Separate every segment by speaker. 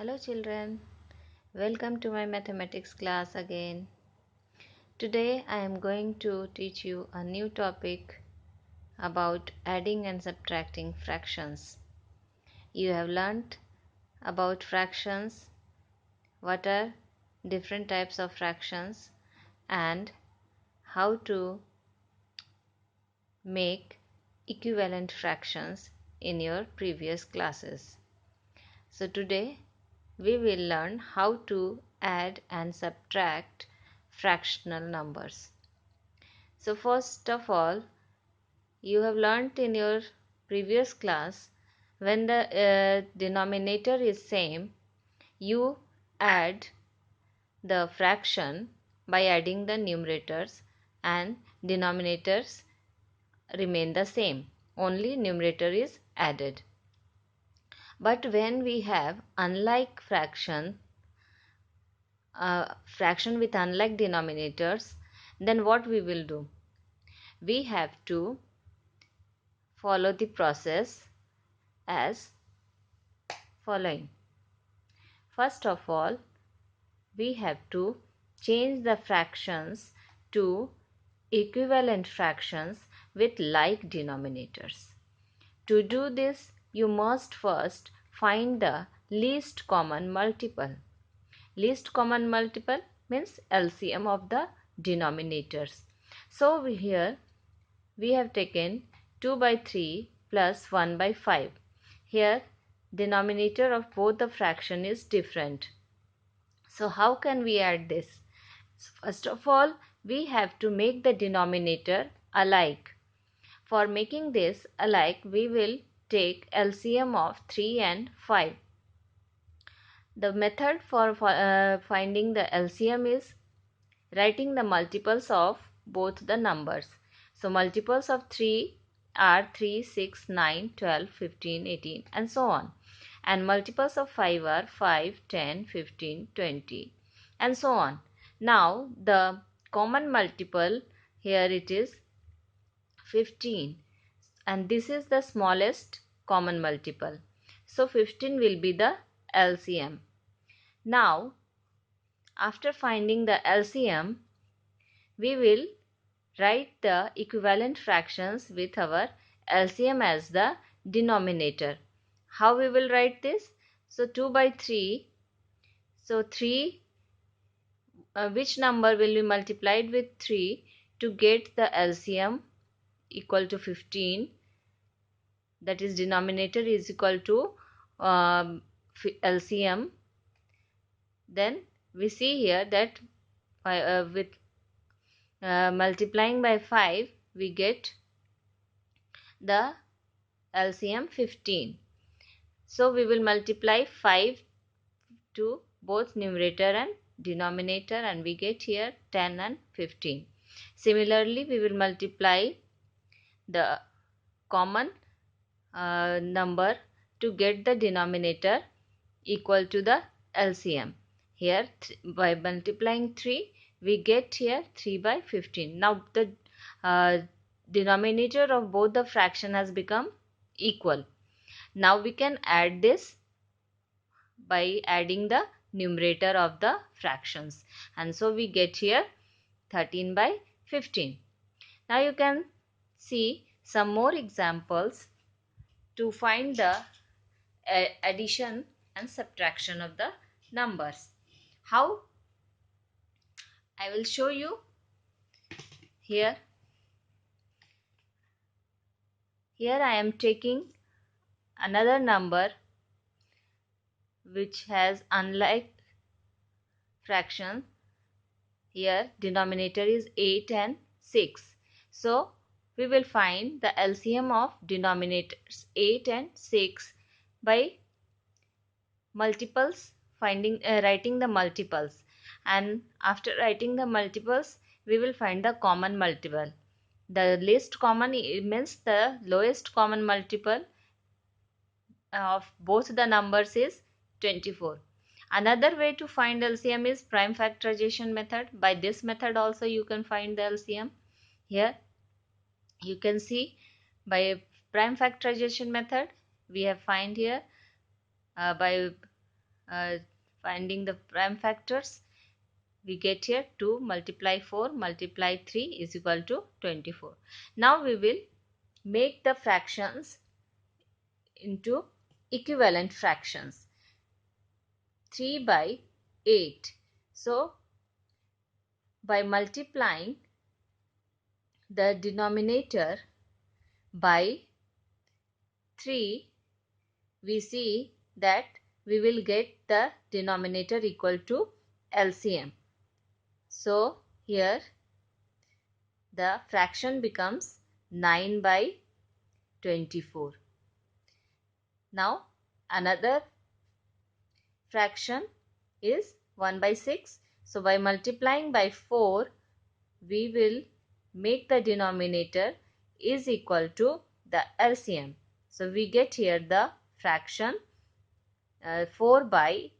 Speaker 1: Hello children, welcome to my mathematics class again. Today I am going to teach you a new topic about adding and subtracting fractions. You have learnt about fractions, what are different types of fractions and how to make equivalent fractions in your previous classes. So today we will learn how to add and subtract fractional numbers. So first of all, you have learnt in your previous class when the denominator is same, you add the fraction by adding the numerators and denominators remain the same, only numerator is added. But when we have unlike fraction with unlike denominators, then what we will do? We have to follow the process as following. First of all, we have to change the fractions to equivalent fractions with like denominators. To do this, you must first find the least common multiple. Least common multiple means LCM of the denominators. So here we have taken 2 by 3 plus 1 by 5. Here denominator of both the fraction is different. So how can we add this? First of all, we have to make the denominator alike. For making this alike, we will take LCM of 3 and 5. The method for finding the LCM is writing the multiples of both the numbers. So multiples of 3 are 3, 6, 9, 12, 15, 18 and so on. And multiples of 5 are 5, 10, 15, 20 and so on. Now the common multiple here it is 15 and this is the smallest common multiple. So 15 will be the LCM. Now after finding the LCM, we will write the equivalent fractions with our LCM as the denominator. How we will write this? So 2 by 3. So 3, which number will be multiplied with 3 to get the LCM equal to 15? That is denominator is equal to LCM. Then we see here that with multiplying by 5 we get the LCM 15. So we will multiply 5 to both numerator and denominator and we get here 10 and 15. Similarly, we will multiply the common number to get the denominator equal to the LCM. Here by multiplying 3 we get here 3 by 15. Now the denominator of both the fraction has become equal. Now we can add this by adding the numerator of the fractions and so we get here 13 by 15. Now you can see some more examples to find the addition and subtraction of the numbers. How? I will show you here. Here I am taking another number which has unlike fraction. Here denominator is 8 and 6. So we will find the LCM of denominators 8 and 6 by multiples, writing the multiples, and after writing the multiples we will find the common multiple. The least common means the lowest common multiple of both the numbers is 24. Another way to find LCM is prime factorization method. By this method also you can find the LCM. Here you can see by prime factorization method we have find here by finding the prime factors, we get here 2 multiply 4 multiply 3 is equal to 24. Now we will make the fractions into equivalent fractions. 3 by 8. So by multiplying the denominator by 3, we see that we will get the denominator equal to LCM. So here the fraction becomes 9 by 24. Now another fraction is 1 by 6. So by multiplying by 4, we will make the denominator is equal to the LCM. So we get here the fraction 4 by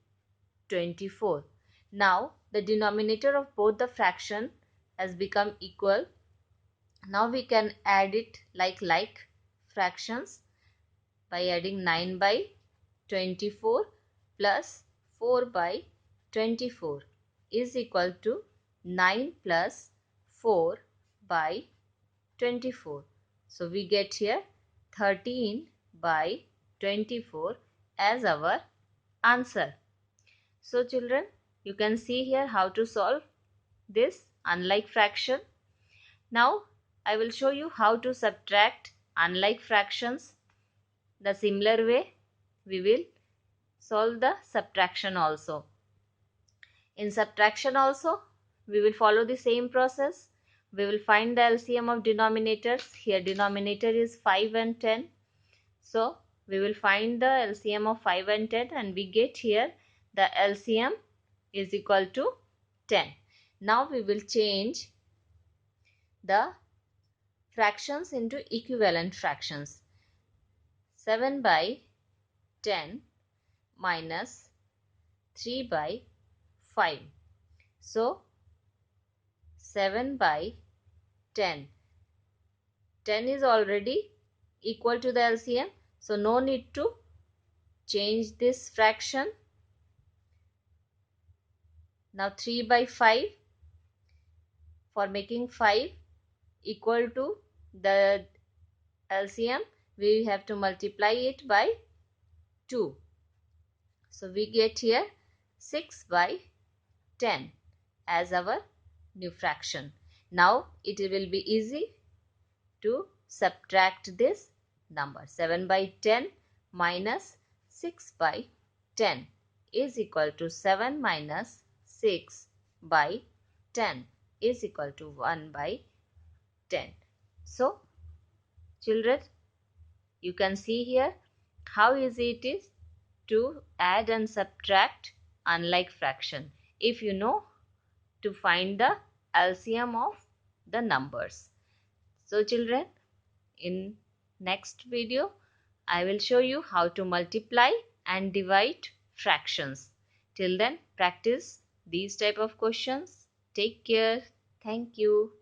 Speaker 1: 24. Now the denominator of both the fraction has become equal. Now we can add it like fractions by adding 9 by 24 plus 4 by 24 is equal to 9 plus 4 by 24. So we get here 13 by 24 as our answer. So children, you can see here how to solve this unlike fraction. Now I will show you how to subtract unlike fractions. The similar way we will solve the subtraction also. In subtraction also we will follow the same process. We will find the LCM of denominators. Here denominator is 5 and 10. So we will find the LCM of 5 and 10 and we get here the LCM is equal to 10. Now we will change the fractions into equivalent fractions. 7 by 10 minus 3 by 5. So 7 by 10. 10 is already equal to the LCM. So no need to change this fraction. Now 3 by 5. For making 5 equal to the LCM, we have to multiply it by 2. So we get here 6 by 10 as our new fraction. Now it will be easy to subtract this number. 7 by 10 minus 6 by 10 is equal to 7 minus 6 by 10 is equal to 1 by 10. So children, you can see here how easy it is to add and subtract unlike fraction if you know to find the LCM of the numbers. So children, in next video I will show you how to multiply and divide fractions. Till then, practice these type of questions. Take care. Thank you.